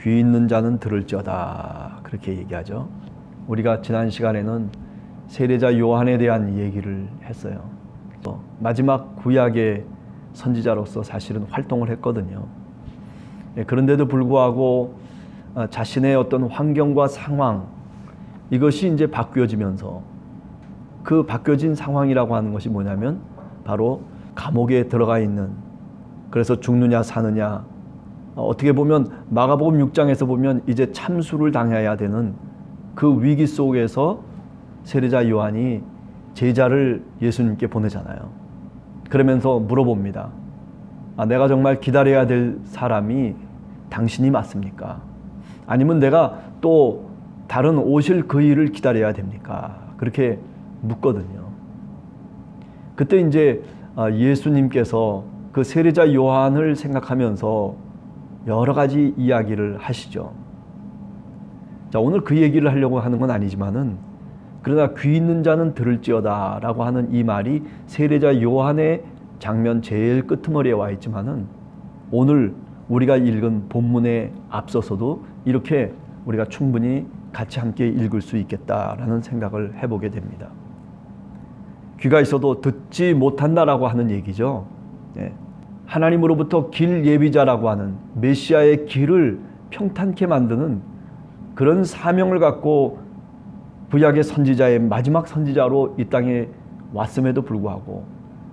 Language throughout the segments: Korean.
귀 있는 자는 들을지어다 그렇게 얘기하죠. 우리가 지난 시간에는 세례자 요한에 대한 얘기를 했어요. 또 마지막 구약의 선지자로서 사실은 활동을 했거든요. 그런데도 불구하고 자신의 어떤 환경과 상황, 이것이 이제 바뀌어지면서 그 바뀌어진 상황이라고 하는 것이 뭐냐면 바로 감옥에 들어가 있는, 그래서 죽느냐 사느냐, 어떻게 보면 마가복음 6장에서 보면 이제 참수를 당해야 되는 그 위기 속에서 세례자 요한이 제자를 예수님께 보내잖아요. 그러면서 물어봅니다. 내가 정말 기다려야 될 사람이 당신이 맞습니까? 아니면 내가 또 다른 오실 그 일을 기다려야 됩니까? 그렇게 묻거든요. 그때 이제 예수님께서 그 세례자 요한을 생각하면서 여러 가지 이야기를 하시죠. 자, 오늘 그 얘기를 하려고 하는 건 아니지만은, 그러나 귀 있는 자는 들을지어다 라고 하는 이 말이 세례자 요한의 장면 제일 끄트머리에 와 있지만은 오늘 우리가 읽은 본문에 앞서서도 이렇게 우리가 충분히 같이 함께 읽을 수 있겠다라는 생각을 해보게 됩니다. 귀가 있어도 듣지 못한다라고 하는 얘기죠. 하나님으로부터 길 예비자라고 하는 메시아의 길을 평탄케 만드는 그런 사명을 갖고 구약의 선지자의 마지막 선지자로 이 땅에 왔음에도 불구하고,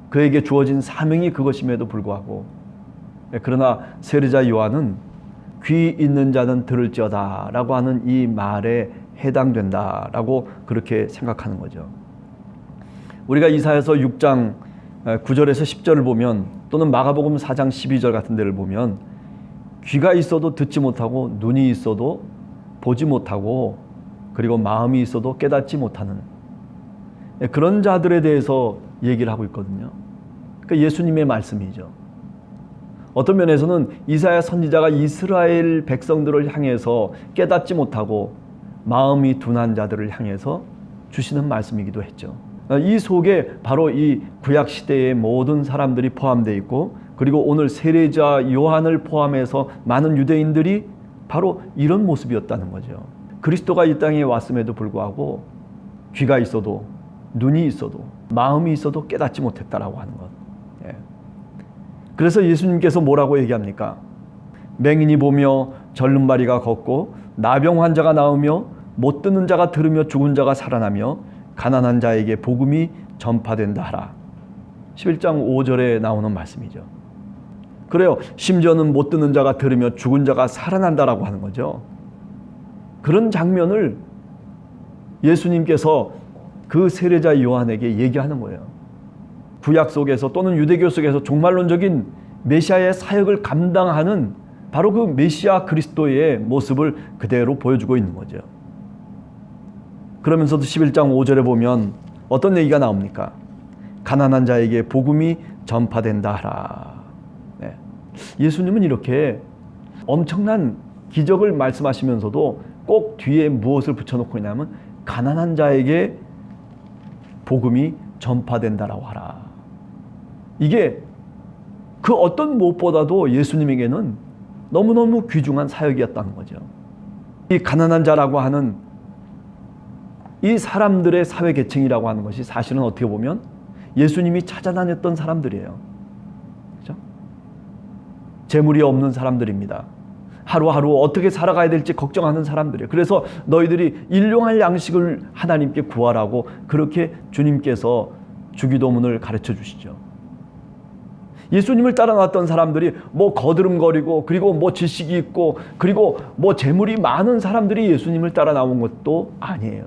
그에게 주어진 사명이 그것임에도 불구하고, 그러나 세례자 요한은 귀 있는 자는 들을지어다 라고 하는 이 말에 해당된다라고 그렇게 생각하는 거죠. 우리가 이사야서 6장 9절에서 10절을 보면, 또는 마가복음 4장 12절 같은 데를 보면, 귀가 있어도 듣지 못하고 눈이 있어도 보지 못하고 그리고 마음이 있어도 깨닫지 못하는 그런 자들에 대해서 얘기를 하고 있거든요. 그러니까 예수님의 말씀이죠. 어떤 면에서는 이사야 선지자가 이스라엘 백성들을 향해서 깨닫지 못하고 마음이 둔한 자들을 향해서 주시는 말씀이기도 했죠. 이 속에 바로 이 구약 시대의 모든 사람들이 포함되어 있고, 그리고 오늘 세례자 요한을 포함해서 많은 유대인들이 바로 이런 모습이었다는 거죠. 그리스도가 이 땅에 왔음에도 불구하고 귀가 있어도 눈이 있어도 마음이 있어도 깨닫지 못했다라고 하는 것. 그래서 예수님께서 뭐라고 얘기합니까? 맹인이 보며 절름발이가 걷고 나병 환자가 나오며 못 듣는 자가 들으며 죽은 자가 살아나며 가난한 자에게 복음이 전파된다 하라. 11장 5절에 나오는 말씀이죠. 그래요. 심지어는 못 듣는 자가 들으며 죽은 자가 살아난다라고 하는 거죠. 그런 장면을 예수님께서 그 세례자 요한에게 얘기하는 거예요. 구약 속에서 또는 유대교 속에서 종말론적인 메시아의 사역을 감당하는 바로 그 메시아 그리스도의 모습을 그대로 보여주고 있는 거죠. 그러면서도 11장 5절에 보면 어떤 얘기가 나옵니까? 가난한 자에게 복음이 전파된다 하라. 예수님은 이렇게 엄청난 기적을 말씀하시면서도 꼭 뒤에 무엇을 붙여놓고 있냐면 가난한 자에게 복음이 전파된다라고 하라. 이게 그 어떤 무엇보다도 예수님에게는 너무너무 귀중한 사역이었다는 거죠. 이 가난한 자라고 하는 이 사람들의 사회 계층이라고 하는 것이 사실은 어떻게 보면 예수님이 찾아다녔던 사람들이에요. 그렇죠? 재물이 없는 사람들입니다. 하루하루 어떻게 살아가야 될지 걱정하는 사람들이에요. 그래서 너희들이 일용할 양식을 하나님께 구하라고 그렇게 주님께서 주기도문을 가르쳐 주시죠. 예수님을 따라왔던 사람들이 뭐 거드름거리고 그리고 뭐 지식이 있고 그리고 뭐 재물이 많은 사람들이 예수님을 따라 나온 것도 아니에요.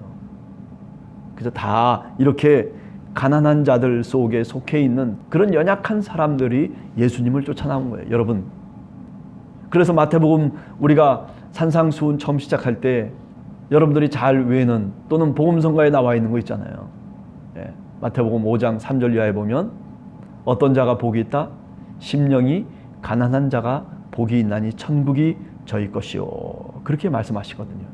그래서 다 이렇게 가난한 자들 속에 속해 있는 그런 연약한 사람들이 예수님을 쫓아 나온 거예요. 여러분, 그래서 마태복음 우리가 산상수훈 처음 시작할 때 여러분들이 잘 외는 또는 복음성가에 나와 있는 거 있잖아요. 마태복음 5장 3절 이하에 보면 어떤 자가 복이 있다? 심령이 가난한 자가 복이 있나니 천국이 저희 것이요. 그렇게 말씀하시거든요.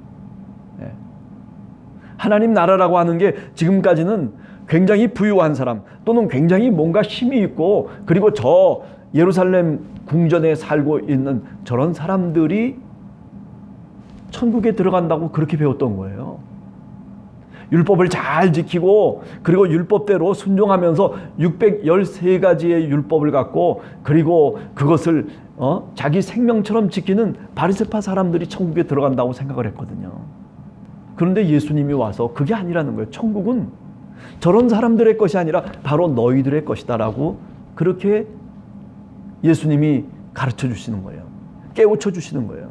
하나님 나라라고 하는 게 지금까지는 굉장히 부유한 사람 또는 굉장히 뭔가 힘이 있고 그리고 저 예루살렘 궁전에 살고 있는 저런 사람들이 천국에 들어간다고 그렇게 배웠던 거예요. 율법을 잘 지키고 그리고 율법대로 순종하면서 613가지의 율법을 갖고 그리고 그것을 자기 생명처럼 지키는 바리새파 사람들이 천국에 들어간다고 생각을 했거든요. 그런데 예수님이 와서 그게 아니라는 거예요. 천국은 저런 사람들의 것이 아니라 바로 너희들의 것이다라고 그렇게 예수님이 가르쳐 주시는 거예요. 깨우쳐 주시는 거예요.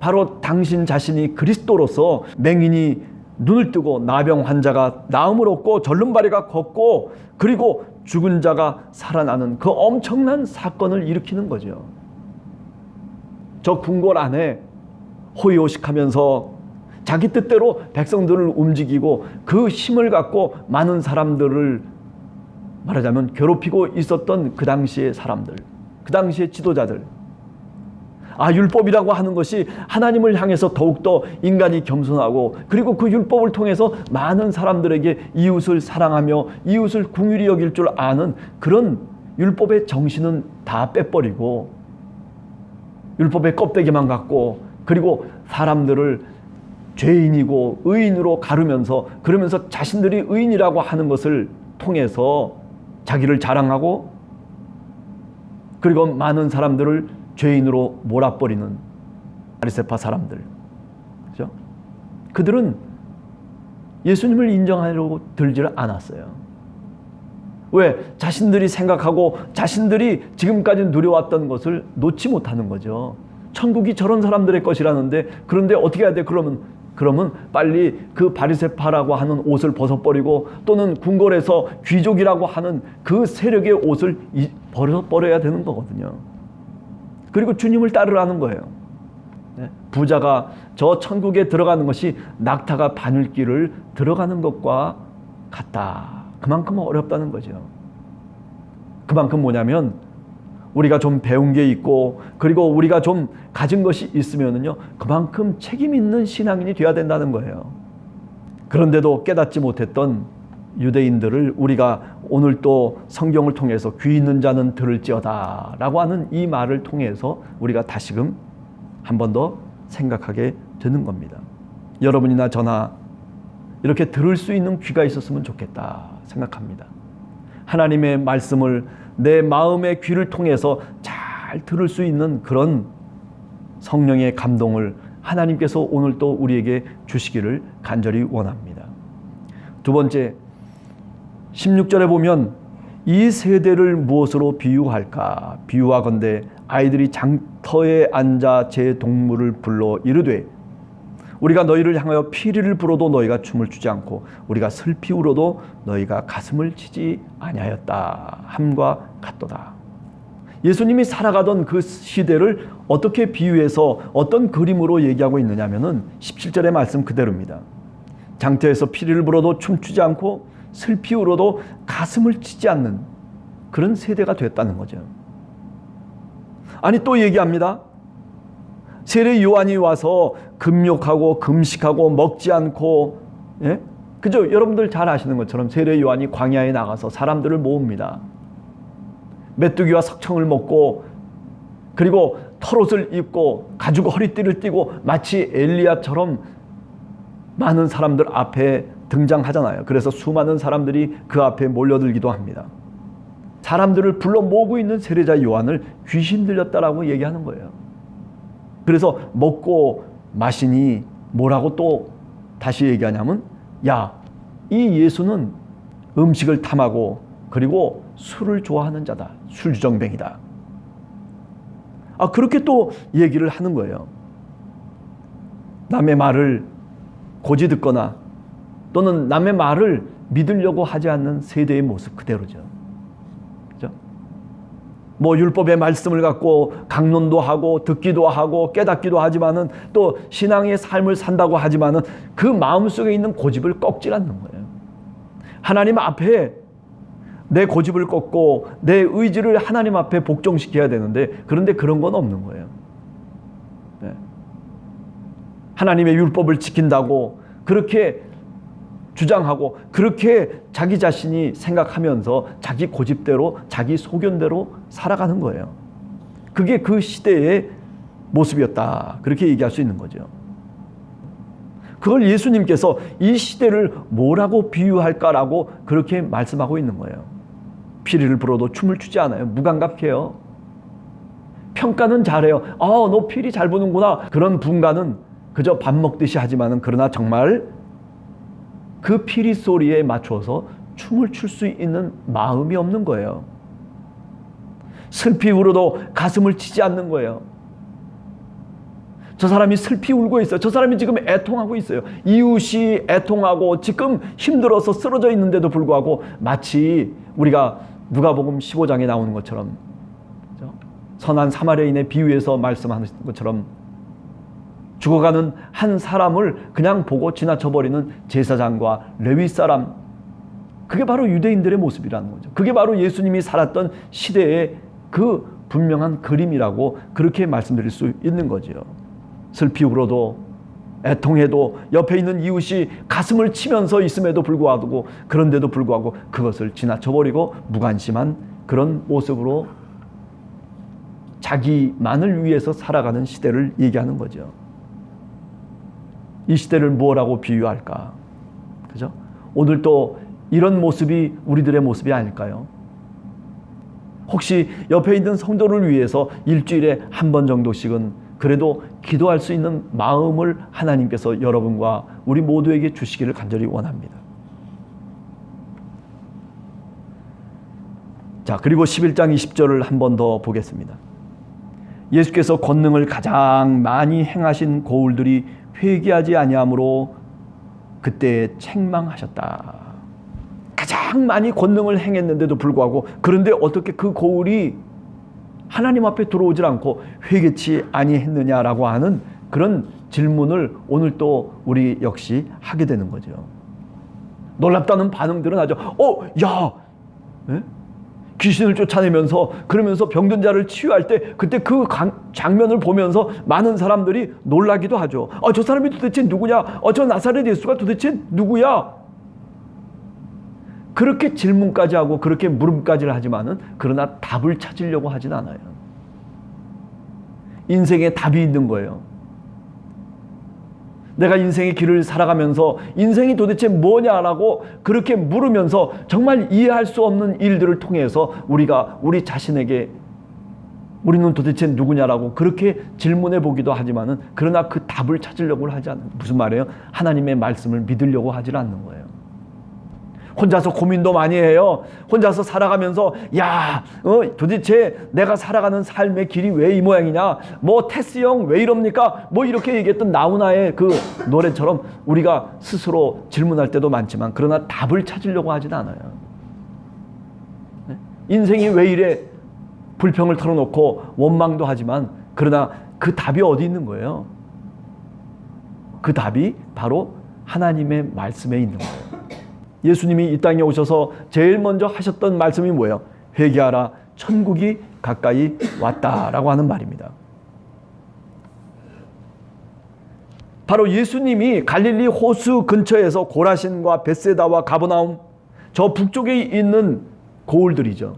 바로 당신 자신이 그리스도로서 맹인이 눈을 뜨고 나병 환자가 나음을 얻고 절름발이가 걷고 그리고 죽은 자가 살아나는 그 엄청난 사건을 일으키는 거죠. 저 궁궐 안에 호의호식하면서 자기 뜻대로 백성들을 움직이고 그 힘을 갖고 많은 사람들을 말하자면 괴롭히고 있었던 그 당시의 사람들, 그 당시의 지도자들. 율법이라고 하는 것이 하나님을 향해서 더욱더 인간이 겸손하고 그리고 그 율법을 통해서 많은 사람들에게 이웃을 사랑하며 이웃을 긍휼히 여길 줄 아는 그런 율법의 정신은 다 빼버리고 율법의 껍데기만 갖고 그리고 사람들을 죄인이고 의인으로 가르면서 그러면서 자신들이 의인이라고 하는 것을 통해서 자기를 자랑하고 그리고 많은 사람들을 죄인으로 몰아버리는 바리새파 사람들, 그죠? 그들은 예수님을 인정하려고 들지를 않았어요. 왜? 자신들이 생각하고 자신들이 지금까지 누려왔던 것을 놓지 못하는 거죠. 천국이 저런 사람들의 것이라는데 그런데 어떻게 해야 돼? 그러면 빨리 그 바리새파라고 하는 옷을 벗어버리고 또는 궁궐에서 귀족이라고 하는 그 세력의 옷을 벗어버려야 되는 거거든요. 그리고 주님을 따르라는 거예요. 부자가 저 천국에 들어가는 것이 낙타가 바늘길을 들어가는 것과 같다. 그만큼 어렵다는 거죠. 그만큼 뭐냐면 우리가 좀 배운 게 있고 그리고 우리가 좀 가진 것이 있으면은요 그만큼 책임 있는 신앙인이 되어야 된다는 거예요. 그런데도 깨닫지 못했던 유대인들을 우리가 오늘 또 성경을 통해서 귀 있는 자는 들을지어다 라고 하는 이 말을 통해서 우리가 다시금 한 번 더 생각하게 되는 겁니다. 여러분이나 저나 이렇게 들을 수 있는 귀가 있었으면 좋겠다 생각합니다. 하나님의 말씀을 내 마음의 귀를 통해서 잘 들을 수 있는 그런 성령의 감동을 하나님께서 오늘 또 우리에게 주시기를 간절히 원합니다. 두 번째, 16절에 보면 이 세대를 무엇으로 비유할까? 비유하건대 아이들이 장터에 앉아 제 동물을 불러 이르되 우리가 너희를 향하여 피리를 불어도 너희가 춤을 추지 않고 우리가 슬피 울어도 너희가 가슴을 치지 아니하였다 함과 같도다. 예수님이 살아가던 그 시대를 어떻게 비유해서 어떤 그림으로 얘기하고 있느냐 하면은 17절의 말씀 그대로입니다. 장터에서 피리를 불어도 춤추지 않고 슬피 울어도 가슴을 치지 않는 그런 세대가 됐다는 거죠. 아니 또 얘기합니다. 세례 요한이 와서 금욕하고 금식하고 먹지 않고 그죠? 여러분들 잘 아시는 것처럼 세례 요한이 광야에 나가서 사람들을 모읍니다. 메뚜기와 석청을 먹고 그리고 털옷을 입고 가죽 허리띠를 띠고 마치 엘리야처럼 많은 사람들 앞에 등장하잖아요. 그래서 수많은 사람들이 그 앞에 몰려들기도 합니다. 사람들을 불러 모으고 있는 세례자 요한을 귀신 들렸다라고 얘기하는 거예요. 그래서 먹고 마시니 뭐라고 또 다시 얘기하냐면 이 예수는 음식을 탐하고 그리고 술을 좋아하는 자다. 술주정뱅이다. 그렇게 또 얘기를 하는 거예요. 남의 말을 고지 듣거나 또는 남의 말을 믿으려고 하지 않는 세대의 모습 그대로죠. 그죠? 율법의 말씀을 갖고 강론도 하고 듣기도 하고 깨닫기도 하지만은 또 신앙의 삶을 산다고 하지만은 그 마음속에 있는 고집을 꺾지 않는 거예요. 하나님 앞에 내 고집을 꺾고 내 의지를 하나님 앞에 복종시켜야 되는데 그런데 그런 건 없는 거예요. 하나님의 율법을 지킨다고 그렇게 주장하고 그렇게 자기 자신이 생각하면서 자기 고집대로 자기 소견대로 살아가는 거예요. 그게 그 시대의 모습이었다. 그렇게 얘기할 수 있는 거죠. 그걸 예수님께서 이 시대를 뭐라고 비유할까라고 그렇게 말씀하고 있는 거예요. 피리를 불어도 춤을 추지 않아요. 무감각해요. 평가는 잘해요. 너 피리 잘 부는구나. 그런 분가는 그저 밥 먹듯이 하지만은 그러나 정말 그 피리 소리에 맞춰서 춤을 출 수 있는 마음이 없는 거예요. 슬피 울어도 가슴을 치지 않는 거예요. 저 사람이 슬피 울고 있어요. 저 사람이 지금 애통하고 있어요. 이웃이 애통하고 지금 힘들어서 쓰러져 있는데도 불구하고 마치 우리가 누가복음 15장에 나오는 것처럼, 선한 사마리아인의 비유에서 말씀하는 것처럼 죽어가는 한 사람을 그냥 보고 지나쳐버리는 제사장과 레위 사람, 그게 바로 유대인들의 모습이라는 거죠. 그게 바로 예수님이 살았던 시대의 그 분명한 그림이라고 그렇게 말씀드릴 수 있는 거죠. 슬피 울어도 애통해도 옆에 있는 이웃이 가슴을 치면서 있음에도 불구하고, 그런데도 불구하고 그것을 지나쳐버리고 무관심한 그런 모습으로 자기만을 위해서 살아가는 시대를 얘기하는 거죠. 이 시대를 뭐라고 비유할까? 그죠? 오늘 또 이런 모습이 우리들의 모습이 아닐까요? 혹시 옆에 있는 성도를 위해서 일주일에 한 번 정도씩은 그래도 기도할 수 있는 마음을 하나님께서 여러분과 우리 모두에게 주시기를 간절히 원합니다. 자, 그리고 11장 20절을 한 번 더 보겠습니다. 예수께서 권능을 가장 많이 행하신 고울들이 회개하지 아니하므로 그때 책망하셨다. 가장 많이 권능을 행했는데도 불구하고, 그런데 어떻게 그 고울이 하나님 앞에 들어오질 않고 회개치 아니했느냐라고 하는 그런 질문을 오늘 또 우리 역시 하게 되는 거죠. 놀랍다는 반응들은 하죠. 야! 네? 귀신을 쫓아내면서, 그러면서 병든 자를 치유할 때 그때 그 장면을 보면서 많은 사람들이 놀라기도 하죠. 저 사람이 도대체 누구냐? 저 나사렛 예수가 도대체 누구야? 그렇게 질문까지 하고 그렇게 물음까지를 하지만은 그러나 답을 찾으려고 하진 않아요. 인생에 답이 있는 거예요. 내가 인생의 길을 살아가면서 인생이 도대체 뭐냐라고 그렇게 물으면서 정말 이해할 수 없는 일들을 통해서 우리가 우리 자신에게 우리는 도대체 누구냐라고 그렇게 질문해 보기도 하지만은 그러나 그 답을 찾으려고 하지 않는, 무슨 말이에요? 하나님의 말씀을 믿으려고 하지 않는 거예요. 혼자서 고민도 많이 해요. 혼자서 살아가면서 도대체 내가 살아가는 삶의 길이 왜 이 모양이냐? 테스 형 왜 이럽니까? 이렇게 얘기했던 나훈아의 그 노래처럼 우리가 스스로 질문할 때도 많지만 그러나 답을 찾으려고 하진 않아요. 인생이 왜 이래? 불평을 털어놓고 원망도 하지만 그러나 그 답이 어디 있는 거예요? 그 답이 바로 하나님의 말씀에 있는 거예요. 예수님이 이 땅에 오셔서 제일 먼저 하셨던 말씀이 뭐예요? 회개하라, 천국이 가까이 왔다라고 하는 말입니다. 바로 예수님이 갈릴리 호수 근처에서 고라신과 벳세다와 가버나움, 저 북쪽에 있는 고을들이죠.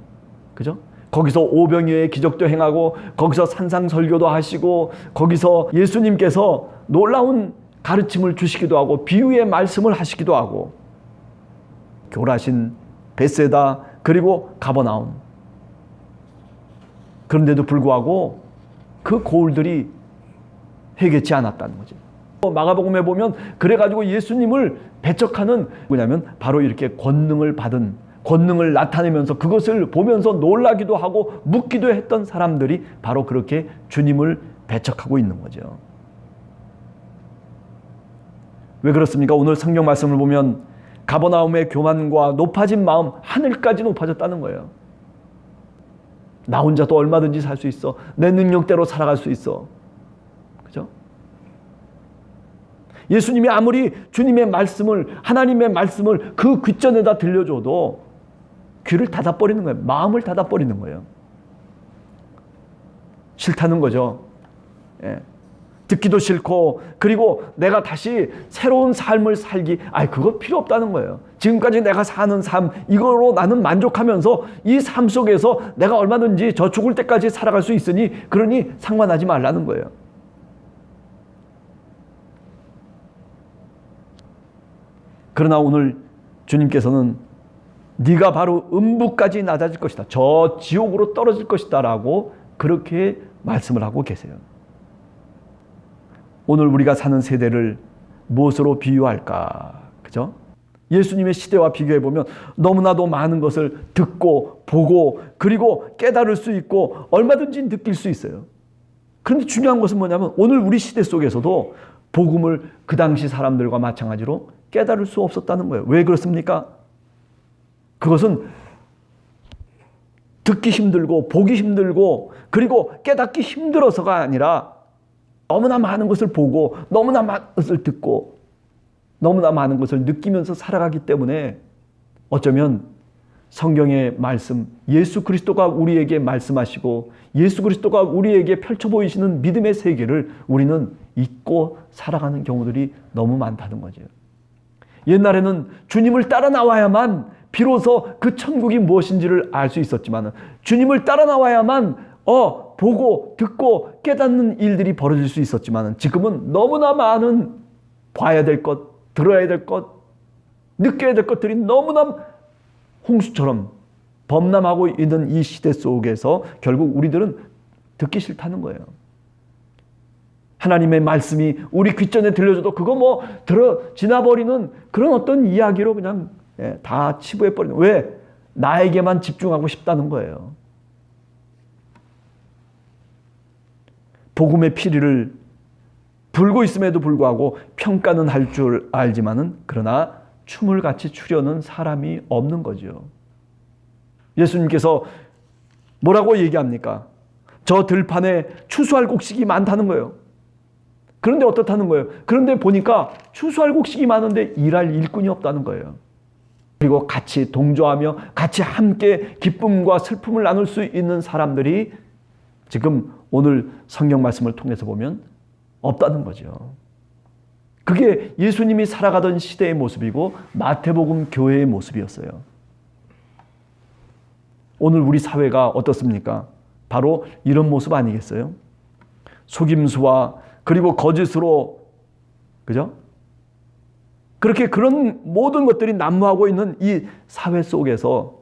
그죠? 거기서 오병이어의 기적도 행하고 거기서 산상설교도 하시고 거기서 예수님께서 놀라운 가르침을 주시기도 하고 비유의 말씀을 하시기도 하고, 고라신, 벳세다, 그리고 가버나움. 그런데도 불구하고 그 고울들이 회개치 않았다는 거죠. 마가복음에 보면 그래가지고 예수님을 배척하는 뭐냐면 바로 이렇게 권능을 받은, 권능을 나타내면서 그것을 보면서 놀라기도 하고 묻기도 했던 사람들이 바로 그렇게 주님을 배척하고 있는 거죠. 왜 그렇습니까? 오늘 성경 말씀을 보면 가버나움의 교만과 높아진 마음, 하늘까지 높아졌다는 거예요. 나 혼자도 얼마든지 살 수 있어. 내 능력대로 살아갈 수 있어. 그죠? 예수님이 아무리 주님의 말씀을, 하나님의 말씀을 그 귓전에다 들려줘도 귀를 닫아버리는 거예요. 마음을 닫아버리는 거예요. 싫다는 거죠. 예. 듣기도 싫고, 그리고 내가 다시 새로운 삶을 살기, 그거 필요 없다는 거예요. 지금까지 내가 사는 삶, 이거로 나는 만족하면서 이 삶 속에서 내가 얼마든지 저 죽을 때까지 살아갈 수 있으니 그러니 상관하지 말라는 거예요. 그러나 오늘 주님께서는 네가 바로 음부까지 낮아질 것이다. 저 지옥으로 떨어질 것이다 라고 그렇게 말씀을 하고 계세요. 오늘 우리가 사는 세대를 무엇으로 비유할까? 그죠? 예수님의 시대와 비교해보면 너무나도 많은 것을 듣고 보고 그리고 깨달을 수 있고 얼마든지 느낄 수 있어요. 그런데 중요한 것은 뭐냐면 오늘 우리 시대 속에서도 복음을 그 당시 사람들과 마찬가지로 깨달을 수 없었다는 거예요. 왜 그렇습니까? 그것은 듣기 힘들고 보기 힘들고 그리고 깨닫기 힘들어서가 아니라 너무나 많은 것을 보고 너무나 많은 것을 듣고 너무나 많은 것을 느끼면서 살아가기 때문에 어쩌면 성경의 말씀, 예수 그리스도가 우리에게 말씀하시고 예수 그리스도가 우리에게 펼쳐 보이시는 믿음의 세계를 우리는 잊고 살아가는 경우들이 너무 많다는 거죠. 옛날에는 주님을 따라 나와야만 비로소 그 천국이 무엇인지를 알 수 있었지만 주님을 따라 나와야만 보고 듣고 깨닫는 일들이 벌어질 수 있었지만 지금은 너무나 많은 봐야 될 것, 들어야 될 것, 느껴야 될 것들이 너무나 홍수처럼 범람하고 있는 이 시대 속에서 결국 우리들은 듣기 싫다는 거예요. 하나님의 말씀이 우리 귓전에 들려줘도 그거 지나버리는 그런 어떤 이야기로 그냥 다 치부해버리는, 왜? 나에게만 집중하고 싶다는 거예요. 복음의 피리를 불고 있음에도 불구하고 평가는 할 줄 알지만은 그러나 춤을 같이 추려는 사람이 없는 거죠. 예수님께서 뭐라고 얘기합니까? 저 들판에 추수할 곡식이 많다는 거예요. 그런데 어떻다는 거예요? 그런데 보니까 추수할 곡식이 많은데 일할 일꾼이 없다는 거예요. 그리고 같이 동조하며 같이 함께 기쁨과 슬픔을 나눌 수 있는 사람들이 지금 오늘 성경 말씀을 통해서 보면 없다는 거죠. 그게 예수님이 살아가던 시대의 모습이고 마태복음 교회의 모습이었어요. 오늘 우리 사회가 어떻습니까? 바로 이런 모습 아니겠어요? 속임수와 그리고 거짓으로, 그죠? 그렇게 그런 모든 것들이 난무하고 있는 이 사회 속에서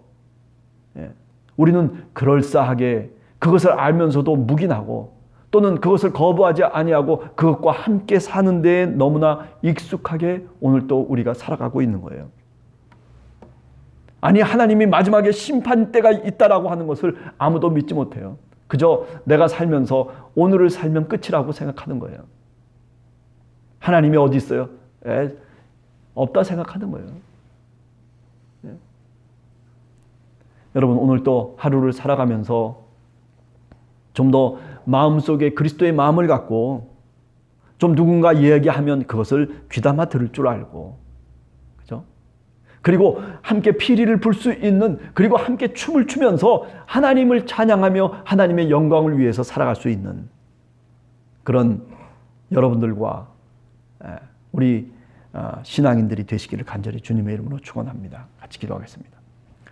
우리는 그럴싸하게 그것을 알면서도 묵인하고 또는 그것을 거부하지 아니하고 그것과 함께 사는 데에 너무나 익숙하게 오늘 또 우리가 살아가고 있는 거예요. 아니, 하나님이 마지막에 심판 때가 있다라고 하는 것을 아무도 믿지 못해요. 그저 내가 살면서 오늘을 살면 끝이라고 생각하는 거예요. 하나님이 어디 있어요? 없다 생각하는 거예요. 여러분, 오늘 또 하루를 살아가면서 좀 더 마음속에 그리스도의 마음을 갖고 좀 누군가 이야기하면 그것을 귀담아 들을 줄 알고, 그죠? 그리고 함께 피리를 불 수 있는, 그리고 함께 춤을 추면서 하나님을 찬양하며 하나님의 영광을 위해서 살아갈 수 있는 그런 여러분들과 우리 신앙인들이 되시기를 간절히 주님의 이름으로 축원합니다. 같이 기도하겠습니다.